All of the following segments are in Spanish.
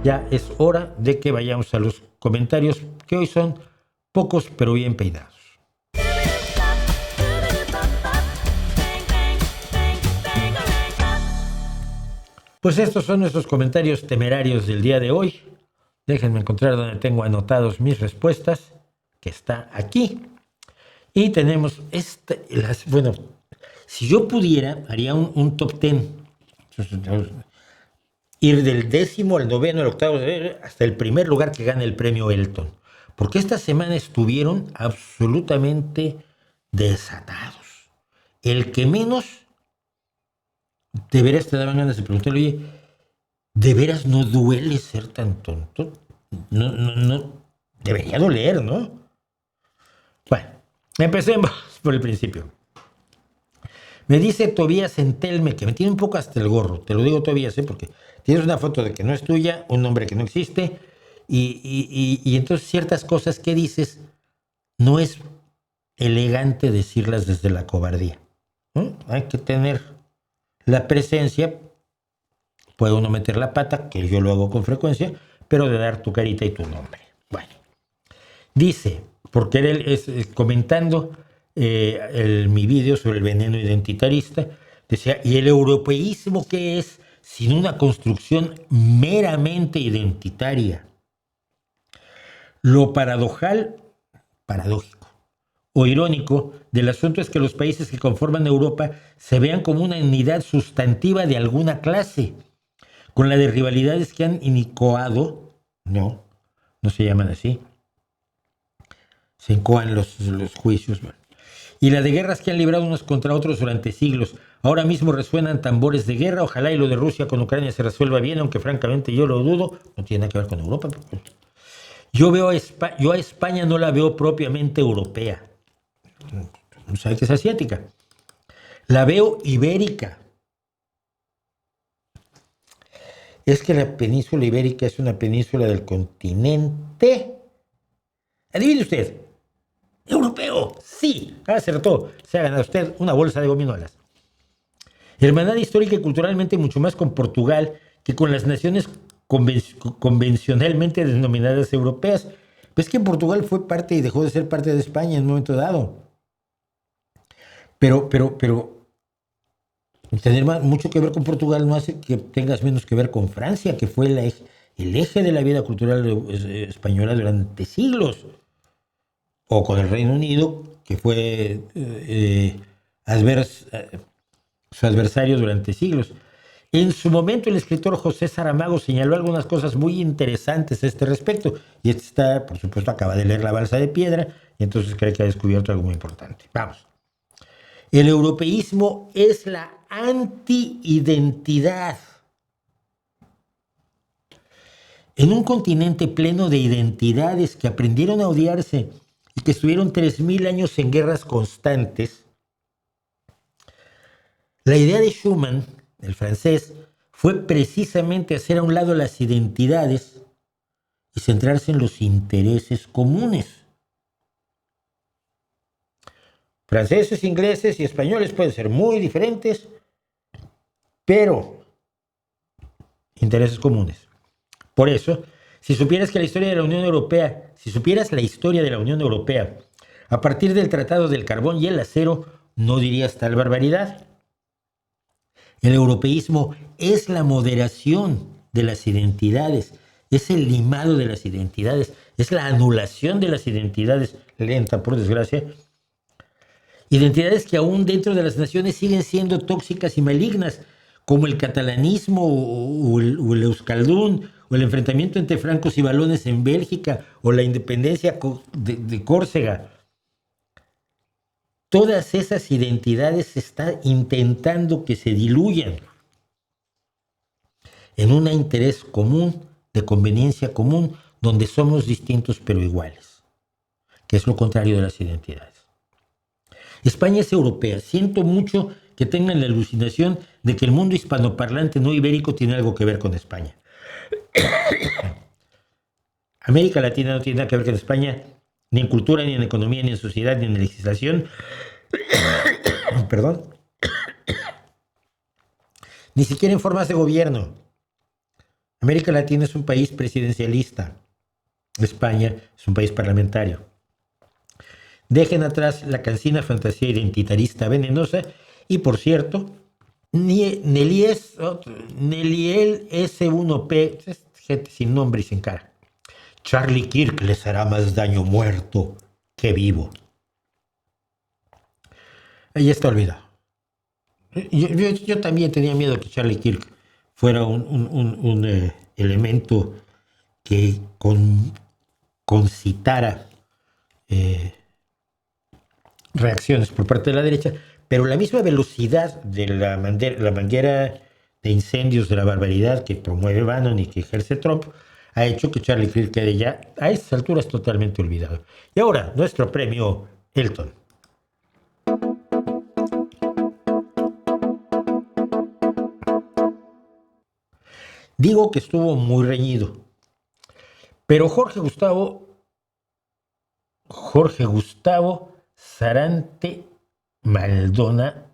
ya es hora de que vayamos a los comentarios, que hoy son pocos pero bien peinados. Pues estos son nuestros comentarios temerarios del día de hoy. Déjenme encontrar donde tengo anotados mis respuestas, que está aquí. Y tenemos bueno, si yo pudiera, haría un top 10. Ir del 10º al 9º, al 8º, hasta el primer lugar que gane el premio Elton. Porque esta semana estuvieron absolutamente desatados. El que menos, de veras te daban ganas de preguntarle, oye, ¿de veras no duele ser tan tonto? No, debería doler, ¿no? Bueno, empecemos por el principio. Me dice Tobías Entelme, que me tiene un poco hasta el gorro, te lo digo Tobías, porque tienes una foto de que no es tuya, un nombre que no existe, y entonces ciertas cosas que dices no es elegante decirlas desde la cobardía, ¿no? Hay que tener la presencia, puede uno meter la pata, que yo lo hago con frecuencia, pero de dar tu carita y tu nombre. Bueno, dice, porque él es comentando mi video sobre el veneno identitarista, decía, ¿y el europeísmo qué es sin una construcción meramente identitaria? Lo paradójico o irónico del asunto es que los países que conforman Europa se vean como una unidad sustantiva de alguna clase, con la de rivalidades que han incoado, no se llaman así, se incoan los juicios, y la de guerras que han librado unos contra otros durante siglos. Ahora mismo resuenan tambores de guerra, ojalá y lo de Rusia con Ucrania se resuelva bien, aunque francamente yo lo dudo, no tiene nada que ver con Europa. Yo a España no la veo propiamente europea, no sabe que es asiática, la veo ibérica. Es que la península ibérica es una península del continente, adivine usted, europeo. Sí, acertó. Se ha ganado usted una bolsa de gominolas. Hermandad histórica y culturalmente mucho más con Portugal que con las naciones convencionalmente denominadas europeas. Pues que Portugal fue parte y dejó de ser parte de España en un momento dado. Pero tener mucho que ver con Portugal no hace que tengas menos que ver con Francia, que fue el eje de la vida cultural española durante siglos. O con el Reino Unido, que fue su adversario durante siglos. En su momento, el escritor José Saramago señaló algunas cosas muy interesantes a este respecto. Y este está, por supuesto, acaba de leer La Balsa de Piedra, y entonces cree que ha descubierto algo muy importante. Vamos. El europeísmo es la anti-identidad. En un continente pleno de identidades que aprendieron a odiarse y que estuvieron 3000 años en guerras constantes, la idea de Schuman, el francés, fue precisamente hacer a un lado las identidades y centrarse en los intereses comunes. Franceses, ingleses y españoles pueden ser muy diferentes, pero intereses comunes. Por eso, si supieras la historia de la Unión Europea, a partir del Tratado del Carbón y el Acero, no dirías tal barbaridad. El europeísmo es la moderación de las identidades, es el limado de las identidades, es la anulación de las identidades, lenta por desgracia. Identidades que aún dentro de las naciones siguen siendo tóxicas y malignas, como el catalanismo o el euskaldún, o el enfrentamiento entre francos y valones en Bélgica, o la independencia de Córcega. Todas esas identidades se está intentando que se diluyan en un interés común, de conveniencia común, donde somos distintos pero iguales, que es lo contrario de las identidades. España es europea. Siento mucho que tengan la alucinación de que el mundo hispanoparlante no ibérico tiene algo que ver con España. América Latina no tiene nada que ver con España, ni en cultura, ni en economía, ni en sociedad, ni en legislación. Perdón. Ni siquiera en formas de gobierno. América Latina es un país presidencialista. España es un país parlamentario. Dejen atrás la cansina fantasía identitarista venenosa y, por cierto, Neliel S1P, es gente sin nombre y sin cara. Charlie Kirk les hará más daño muerto que vivo. Ahí está olvidado. Yo también tenía miedo que Charlie Kirk fuera un elemento que concitara reacciones por parte de la derecha, pero la misma velocidad de la manguera de incendios de la barbaridad que promueve Bannon y que ejerce Trump ha hecho que Charlie Kirk quede ya a estas alturas totalmente olvidado. Y ahora, nuestro premio Elton. Digo que estuvo muy reñido, pero Jorge Gustavo Sarante Maldona,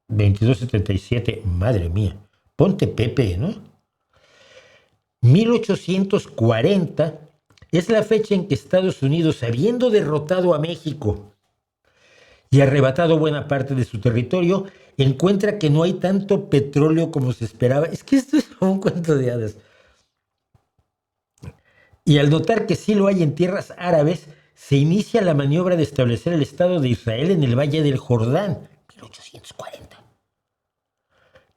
2277, madre mía, ponte Pepe, ¿no? 1840 es la fecha en que Estados Unidos, habiendo derrotado a México y arrebatado buena parte de su territorio, encuentra que no hay tanto petróleo como se esperaba. Es que esto es un cuento de hadas. Y al notar que sí lo hay en tierras árabes, se inicia la maniobra de establecer el Estado de Israel en el Valle del Jordán, 1840.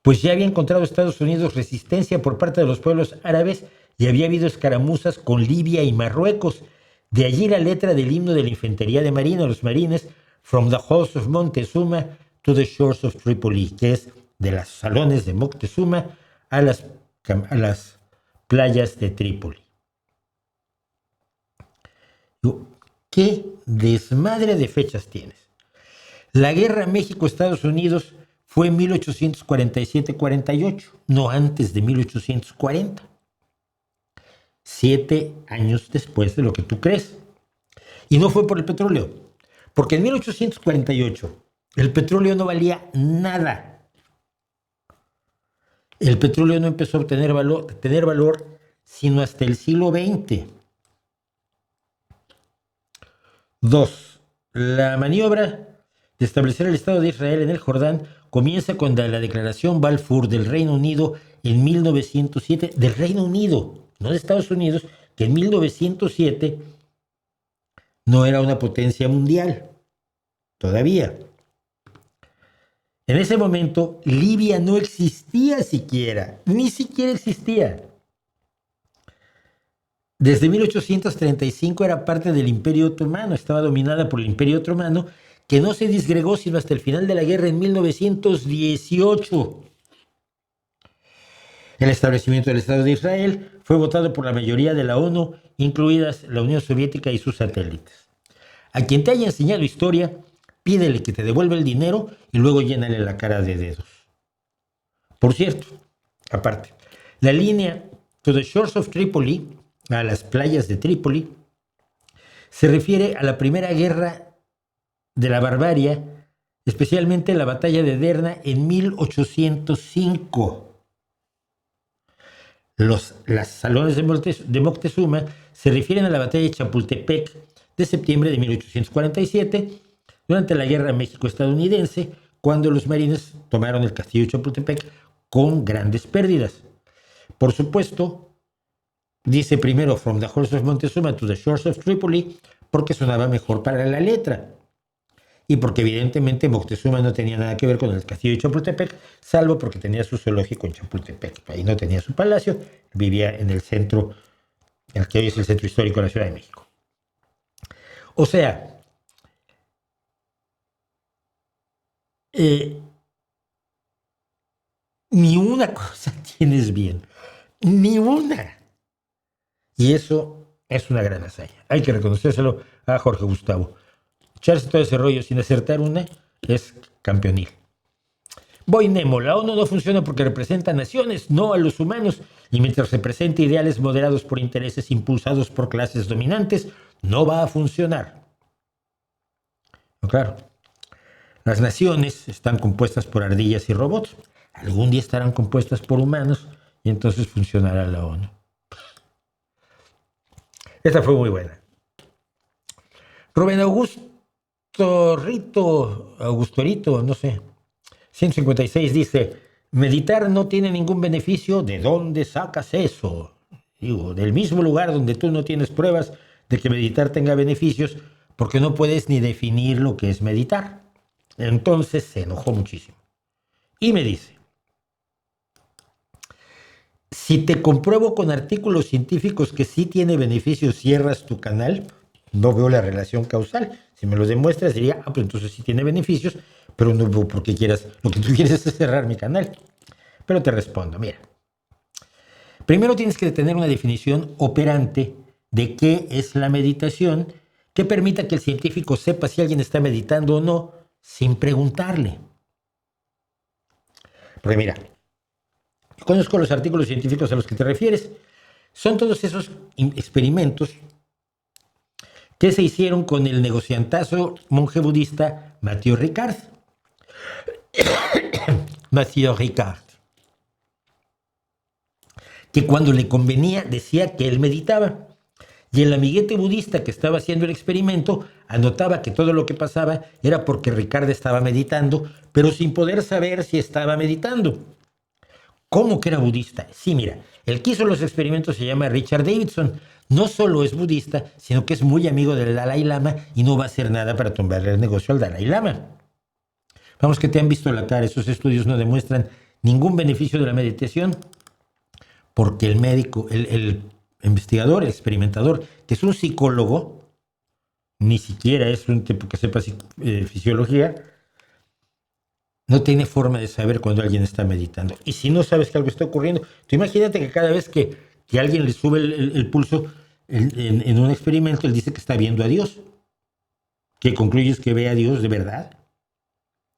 Pues ya había encontrado Estados Unidos resistencia por parte de los pueblos árabes y había habido escaramuzas con Libia y Marruecos. De allí la letra del himno de la infantería de marina, los marines, From the halls of Montezuma to the shores of Tripoli, que es de los salones de Moctezuma a las playas de Trípoli. ¿Qué desmadre de fechas tienes? La guerra México-Estados Unidos fue en 1847-48, no antes de 1840. 7 años después de lo que tú crees. Y no fue por el petróleo, porque en 1848 el petróleo no valía nada. El petróleo no empezó a tener valor sino hasta el siglo XX. 2. La maniobra de establecer el Estado de Israel en el Jordán comienza con la declaración Balfour del Reino Unido en 1907, del Reino Unido, no de Estados Unidos, que en 1907 no era una potencia mundial, todavía. En ese momento, Libia no existía siquiera, ni siquiera existía. Desde 1835 era parte del Imperio Otomano, estaba dominada por el Imperio Otomano, que no se disgregó sino hasta el final de la guerra en 1918. El establecimiento del Estado de Israel fue votado por la mayoría de la ONU, incluidas la Unión Soviética y sus satélites. A quien te haya enseñado historia, pídele que te devuelva el dinero y luego llénale la cara de dedos. Por cierto, aparte, la línea To the Shores of Tripoli, a las playas de Trípoli, se refiere a la primera guerra de la barbarie, especialmente la batalla de Derna en 1805. Los salones de Moctezuma se refieren a la batalla de Chapultepec de septiembre de 1847, durante la guerra México-estadounidense, cuando los marines tomaron el castillo de Chapultepec con grandes pérdidas. Por supuesto, dice primero From the halls of Montezuma to the shores of Tripoli porque sonaba mejor para la letra y porque evidentemente Moctezuma no tenía nada que ver con el castillo de Chapultepec, salvo porque tenía su zoológico en Chapultepec. Ahí no tenía su palacio, vivía en el centro, el que hoy es el centro histórico de la Ciudad de México. O sea, ni una cosa tienes bien, ni una. Y eso es una gran hazaña. Hay que reconocérselo a Jorge Gustavo. Echarse todo ese rollo sin acertar una es campeonil. Voy Nemo, la ONU no funciona porque representa naciones, no a los humanos, y mientras represente ideales moderados por intereses impulsados por clases dominantes, no va a funcionar. No, claro, las naciones están compuestas por ardillas y robots. Algún día estarán compuestas por humanos y entonces funcionará la ONU. Esta fue muy buena. Rubén Augusto Rito, no sé, 156 dice, meditar no tiene ningún beneficio. ¿De dónde sacas eso? Digo, del mismo lugar donde tú no tienes pruebas de que meditar tenga beneficios, porque no puedes ni definir lo que es meditar. Entonces se enojó muchísimo. Y me dice, si te compruebo con artículos científicos que sí tiene beneficios, cierras tu canal. No veo la relación causal. Si me lo demuestras, diría, pues entonces sí tiene beneficios, pero no veo por qué quieras. Lo que tú quieres es cerrar mi canal. Pero te respondo, mira. Primero tienes que tener una definición operante de qué es la meditación que permita que el científico sepa si alguien está meditando o no sin preguntarle. Porque mira, conozco los artículos científicos a los que te refieres. Son todos esos experimentos que se hicieron con el negociantazo monje budista Mathieu Ricard. Mathieu Ricard, que cuando le convenía decía que él meditaba. Y el amiguete budista que estaba haciendo el experimento anotaba que todo lo que pasaba era porque Ricard estaba meditando, pero sin poder saber si estaba meditando. ¿Cómo que era budista? Sí, mira, el que hizo los experimentos se llama Richard Davidson. No solo es budista, sino que es muy amigo del Dalai Lama y no va a hacer nada para tumbarle el negocio al Dalai Lama. Vamos, que te han visto la cara, esos estudios no demuestran ningún beneficio de la meditación, porque el médico, el investigador, el experimentador, que es un psicólogo, ni siquiera es un tipo que sepa fisiología, no tiene forma de saber cuando alguien está meditando. Y si no sabes que algo está ocurriendo, tú imagínate que cada vez que alguien le sube el pulso en un experimento, él dice que está viendo a Dios. ¿Qué concluyes que ve a Dios de verdad?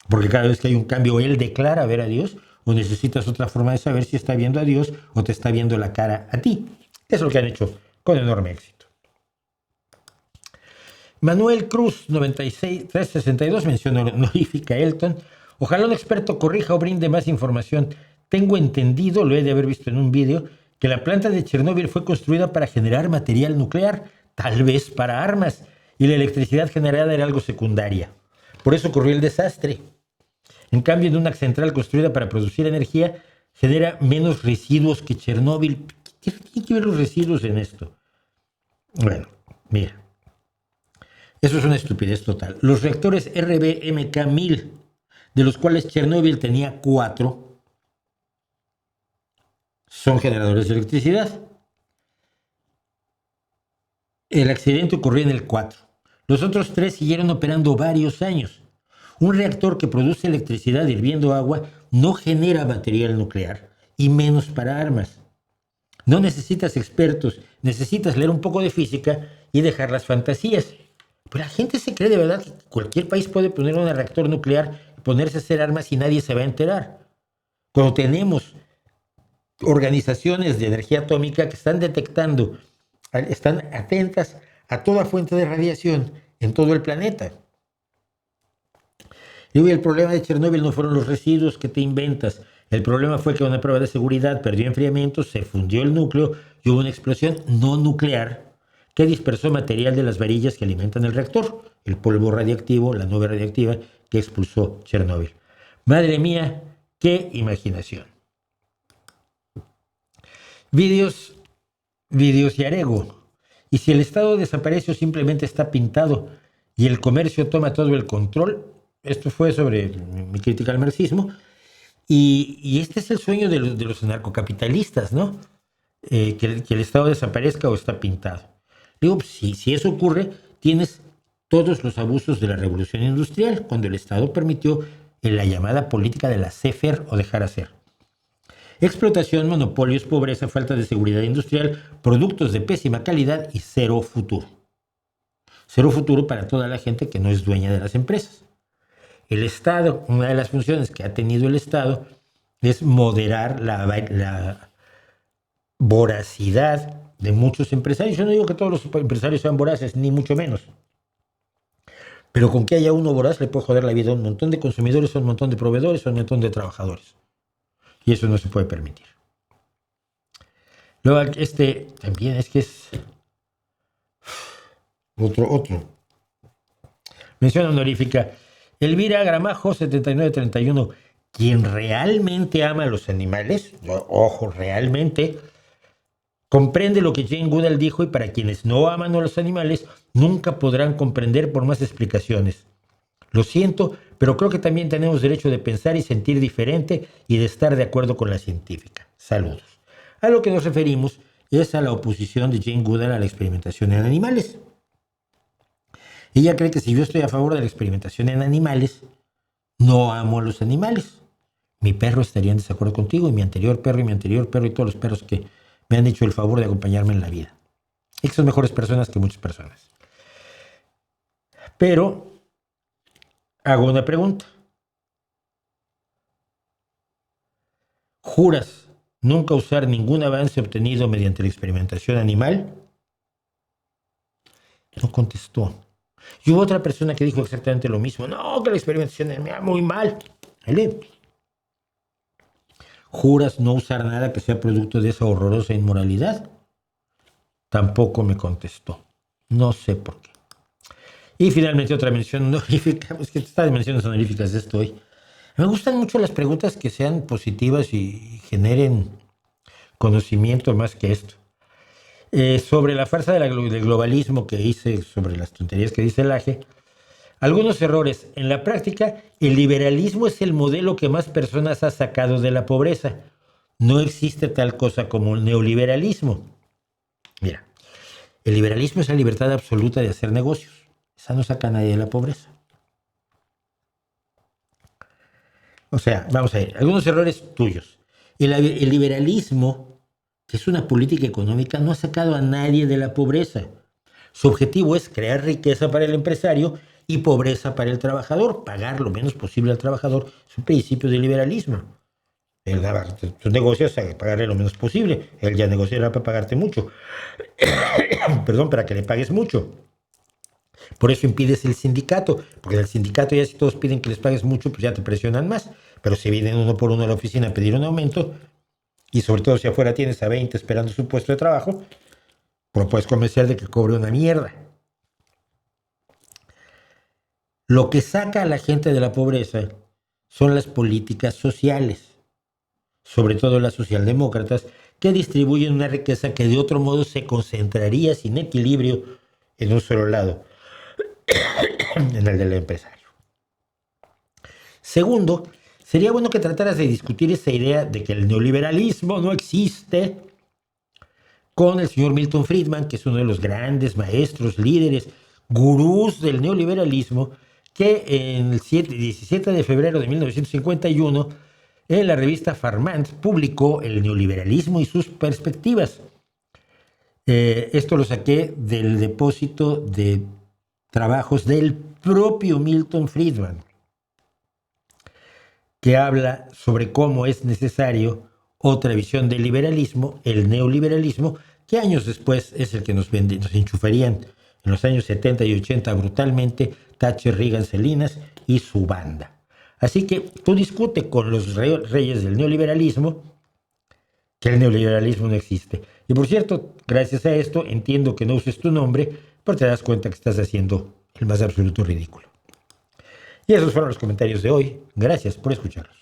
Porque cada vez que hay un cambio, él declara ver a Dios, o necesitas otra forma de saber si está viendo a Dios o te está viendo la cara a ti. Es lo que han hecho con enorme éxito. Manuel Cruz, 362, mención honorífica Elton. Ojalá un experto corrija o brinde más información. Tengo entendido, lo he de haber visto en un vídeo, que la planta de Chernóbil fue construida para generar material nuclear, tal vez para armas, y la electricidad generada era algo secundaria. Por eso ocurrió el desastre. En cambio, en una central construida para producir energía, genera menos residuos que Chernóbil. ¿Qué tiene que ver los residuos en esto? Bueno, mira. Eso es una estupidez total. Los reactores RBMK-1000, de los cuales Chernóbil tenía 4, son generadores de electricidad. El accidente ocurrió en el 4. Los otros 3 siguieron operando varios años. Un reactor que produce electricidad hirviendo agua no genera material nuclear, y menos para armas. No necesitas expertos, necesitas leer un poco de física y dejar las fantasías. Pero la gente se cree de verdad que cualquier país puede poner un reactor nuclear y ponerse a hacer armas y nadie se va a enterar. Cuando tenemos organizaciones de energía atómica que están detectando, están atentas a toda fuente de radiación en todo el planeta. Y el problema de Chernóbil no fueron los residuos que te inventas. El problema fue que una prueba de seguridad perdió enfriamiento, se fundió el núcleo y hubo una explosión no nuclear que dispersó material de las varillas que alimentan el reactor, el polvo radiactivo, la nube radiactiva que expulsó Chernóbil. Madre mía, qué imaginación. Vídeos y arego. Y si el Estado desaparece o simplemente está pintado y el comercio toma todo el control, esto fue sobre mi crítica al marxismo, y este es el sueño de los anarcocapitalistas, ¿no? Que el Estado desaparezca o está pintado. Digo, si eso ocurre, tienes todos los abusos de la revolución industrial, cuando el Estado permitió la llamada política de laissez-faire o dejar hacer. Explotación, monopolios, pobreza, falta de seguridad industrial, productos de pésima calidad y cero futuro. Cero futuro para toda la gente que no es dueña de las empresas. El Estado, una de las funciones que ha tenido el Estado es moderar la voracidad de muchos empresarios. Yo no digo que todos los empresarios sean voraces, ni mucho menos. Pero con que haya uno voraz le puede joder la vida a un montón de consumidores, a un montón de proveedores, a un montón de trabajadores. Y eso no se puede permitir. Luego, también es que es Otro. Mención honorífica. Elvira Gramajo, 7931. Quien realmente ama a los animales, ojo, realmente, comprende lo que Jane Goodall dijo, y para quienes no aman a los animales, nunca podrán comprender por más explicaciones. Lo siento, pero creo que también tenemos derecho de pensar y sentir diferente y de estar de acuerdo con la científica. Saludos. A lo que nos referimos es a la oposición de Jane Goodall a la experimentación en animales. Ella cree que si yo estoy a favor de la experimentación en animales, no amo a los animales. Mi perro estaría en desacuerdo contigo, y mi anterior perro y todos los perros que me han hecho el favor de acompañarme en la vida. Y que son mejores personas que muchas personas. Pero hago una pregunta. ¿Juras nunca usar ningún avance obtenido mediante la experimentación animal? No contestó. Y hubo otra persona que dijo exactamente lo mismo. No, que la experimentación animal muy mal. ¿Vale? ¿Juras no usar nada que sea producto de esa horrorosa inmoralidad? Tampoco me contestó. No sé por qué. Y finalmente otra mención honorífica. Es que está de menciones honoríficas de esto hoy. Me gustan mucho las preguntas que sean positivas y generen conocimiento más que esto. Sobre la farsa del globalismo que hice, sobre las tonterías que dice el AGE, algunos errores. En la práctica, el liberalismo es el modelo que más personas ha sacado de la pobreza. No existe tal cosa como el neoliberalismo. Mira, el liberalismo es la libertad absoluta de hacer negocios. Esa no saca a nadie de la pobreza. O sea, vamos a ver, algunos errores tuyos. El liberalismo, que es una política económica, no ha sacado a nadie de la pobreza. Su objetivo es crear riqueza para el empresario y pobreza para el trabajador, pagar lo menos posible al trabajador. Es un principio del liberalismo. Tú negocias a pagarle lo menos posible. Él ya negociará para pagarte mucho. Perdón, para que le pagues mucho. Por eso impides el sindicato, porque en el sindicato ya si todos piden que les pagues mucho, pues ya te presionan más. Pero si vienen uno por uno a la oficina a pedir un aumento, y sobre todo si afuera tienes a 20 esperando su puesto de trabajo, pues puedes convencer de que cobre una mierda. Lo que saca a la gente de la pobreza son las políticas sociales, sobre todo las socialdemócratas, que distribuyen una riqueza que de otro modo se concentraría sin equilibrio en un solo lado, en el del empresario. Segundo, sería bueno que trataras de discutir esa idea de que el neoliberalismo no existe con el señor Milton Friedman, que es uno de los grandes maestros, líderes, gurús del neoliberalismo, que en el 17 de febrero de 1951, en la revista Farmand, publicó El neoliberalismo y sus perspectivas. Esto lo saqué del depósito de trabajos del propio Milton Friedman, que habla sobre cómo es necesario otra visión del liberalismo, el neoliberalismo, que años después es el que nos enchufarían en los años 70 y 80 brutalmente Thatcher, Reagan, Salinas y su banda. Así que tú discute con los reyes del neoliberalismo que el neoliberalismo no existe. Y por cierto, gracias a esto entiendo que no uses tu nombre, pero te das cuenta que estás haciendo el más absoluto ridículo. Y esos fueron los comentarios de hoy. Gracias por escucharlos.